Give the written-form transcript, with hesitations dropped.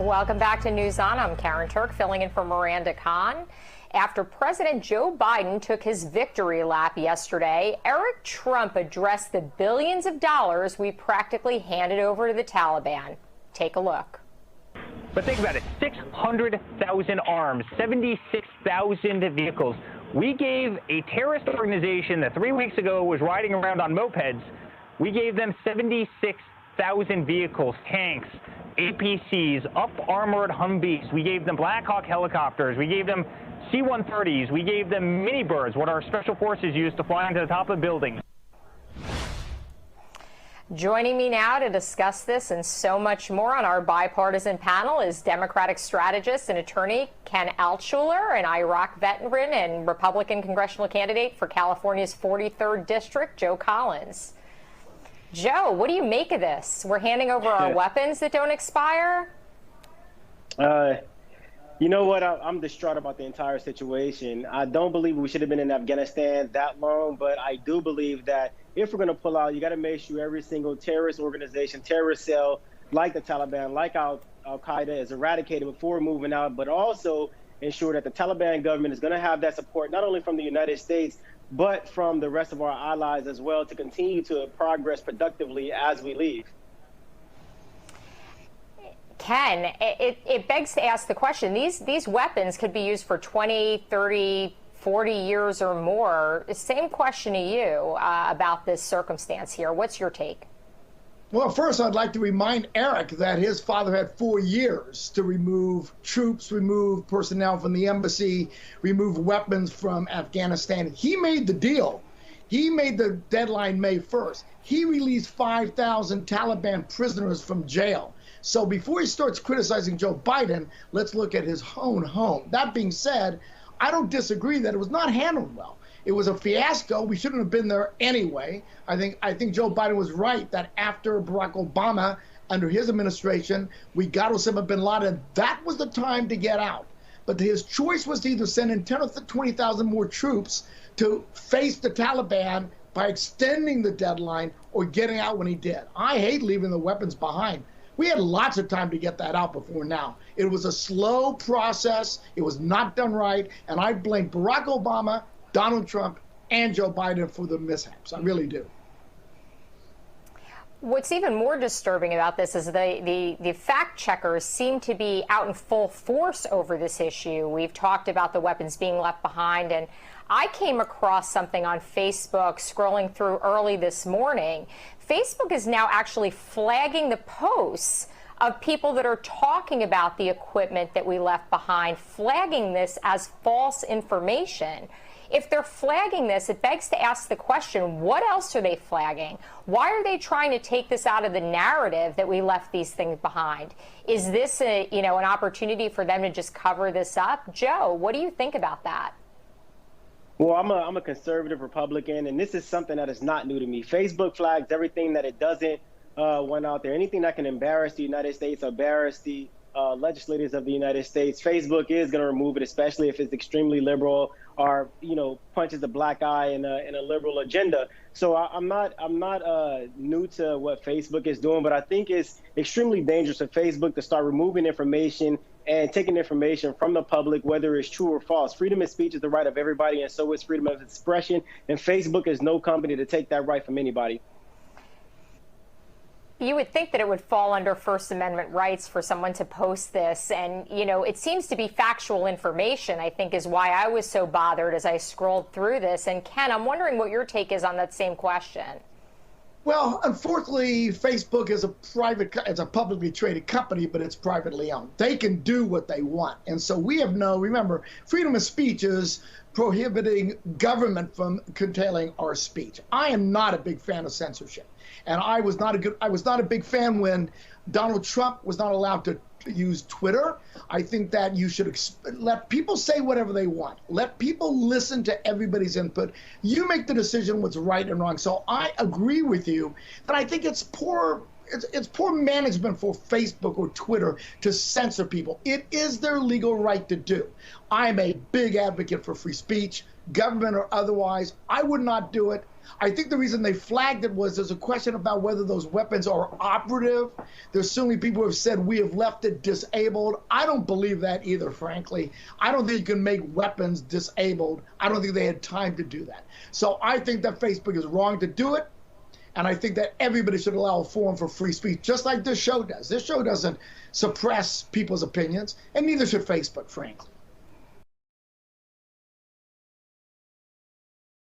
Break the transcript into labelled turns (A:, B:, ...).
A: Welcome back to News On. I'm Karen Turk, filling in for Miranda Khan. After President Joe Biden took his victory lap yesterday, Eric Trump addressed the billions of dollars we practically handed over to the Taliban. Take a look.
B: But think about it, 600,000 arms, 76,000 vehicles. We gave a terrorist organization that 3 weeks ago was riding around on mopeds, we gave them 76,000 vehicles, tanks, APCs, up-armored Humvees. We gave them Black Hawk helicopters. We gave them C-130s. We gave them mini birds, what our special forces use to fly into the top of buildings.
A: Joining me now to discuss this and so much more on our bipartisan panel is Democratic strategist and attorney Ken Altshuler, an Iraq veteran and Republican congressional candidate for California's 43rd District, Joe Collins. Joe, what do you make of this? We're handing over our weapons that don't expire?
C: You know what? I'm distraught about the entire situation. I don't believe we should have been in Afghanistan that long, but I do believe that if we're going to pull out, you got to make sure every single terrorist organization, terrorist cell, like the Taliban, like Al-Qaeda, is eradicated before moving out, but also ensure that the Taliban government is going to have that support, not only from the United States, but from the rest of our allies as well, to continue to progress productively as we leave.
A: Ken, it begs to ask the question, these weapons could be used for 20, 30, 40 years or more. Same question to you about this circumstance here. What's your take?
D: Well, first, I'd like to remind Eric that his father had 4 years to remove troops, remove personnel from the embassy, remove weapons from Afghanistan. He made the deal. He made the deadline May 1st. He released 5,000 Taliban prisoners from jail. So before he starts criticizing Joe Biden, let's look at his own home. That being said, I don't disagree that it was not handled well. It was a fiasco. We shouldn't have been there anyway. I think Joe Biden was right that after Barack Obama, under his administration, we got Osama bin Laden. That was the time to get out. But his choice was to either send in 10 or 20,000 more troops to face the Taliban by extending the deadline or getting out when he did. I hate leaving the weapons behind. We had lots of time to get that out before now. It was a slow process. It was not done right. And I blame Barack Obama, Donald Trump, and Joe Biden for the mishaps. I really do.
A: What's even more disturbing about this is the fact checkers seem to be out in full force over this issue. We've talked about the weapons being left behind, and I came across something on Facebook scrolling through early this morning. Facebook is now actually flagging the posts of people that are talking about the equipment that we left behind, flagging this as false information. If they're flagging this, it begs to ask the question, what else are they flagging? Why are they trying to take this out of the narrative that we left these things behind? Is this an opportunity for them to just cover this up? Joe, what do you think about that?
C: Well, I'm a conservative Republican, and this is something that is not new to me. Facebook flags everything that it doesn't want out there. Anything that can embarrass the United States, embarrass the legislators of the United States. Facebook is going to remove it, especially if it's extremely liberal or, punches a black eye in a liberal agenda. So I'm not new to what Facebook is doing, but I think it's extremely dangerous for Facebook to start removing information and taking information from the public, whether it's true or false. Freedom of speech is the right of everybody, and so is freedom of expression. And Facebook is no company to take that right from anybody.
A: You would think that it would fall under First Amendment rights for someone to post this. And, it seems to be factual information, I think, is why I was so bothered as I scrolled through this. And Ken, I'm wondering what your take is on that same question.
D: Well, unfortunately, Facebook is it's a publicly traded company, but it's privately owned. They can do what they want. And so remember, freedom of speech is prohibiting government from curtailing our speech. I am not a big fan of censorship. And I was not a big fan when Donald Trump was not allowed to use Twitter. I think that you should let people say whatever they want. Let people listen to everybody's input. You make the decision what's right and wrong. So I agree with you that I think it's poor management for Facebook or Twitter to censor people. It is their legal right to do. I'm a big advocate for free speech. government or otherwise. I would not do it. I think the reason they flagged it was there's a question about whether those weapons are operative. There's certainly people who have said we have left it disabled. I don't believe that either, frankly. I don't think you can make weapons disabled. I don't think they had time to do that. So I think that Facebook is wrong to do it. And I think that everybody should allow a forum for free speech, just like this show does. This show doesn't suppress people's opinions, and neither should Facebook, frankly.